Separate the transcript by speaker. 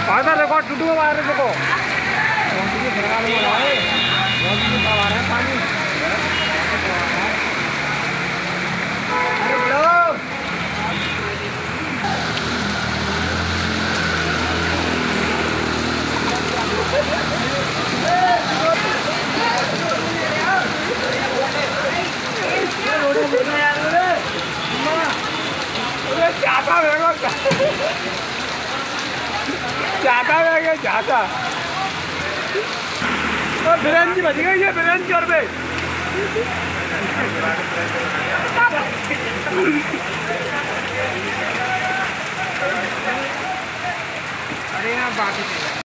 Speaker 1: आधा देखो टूटू बाहर देखो पानी जाता है जाता बिरयानी बच गई है बिरयानी कर पे अरे यहाँ बात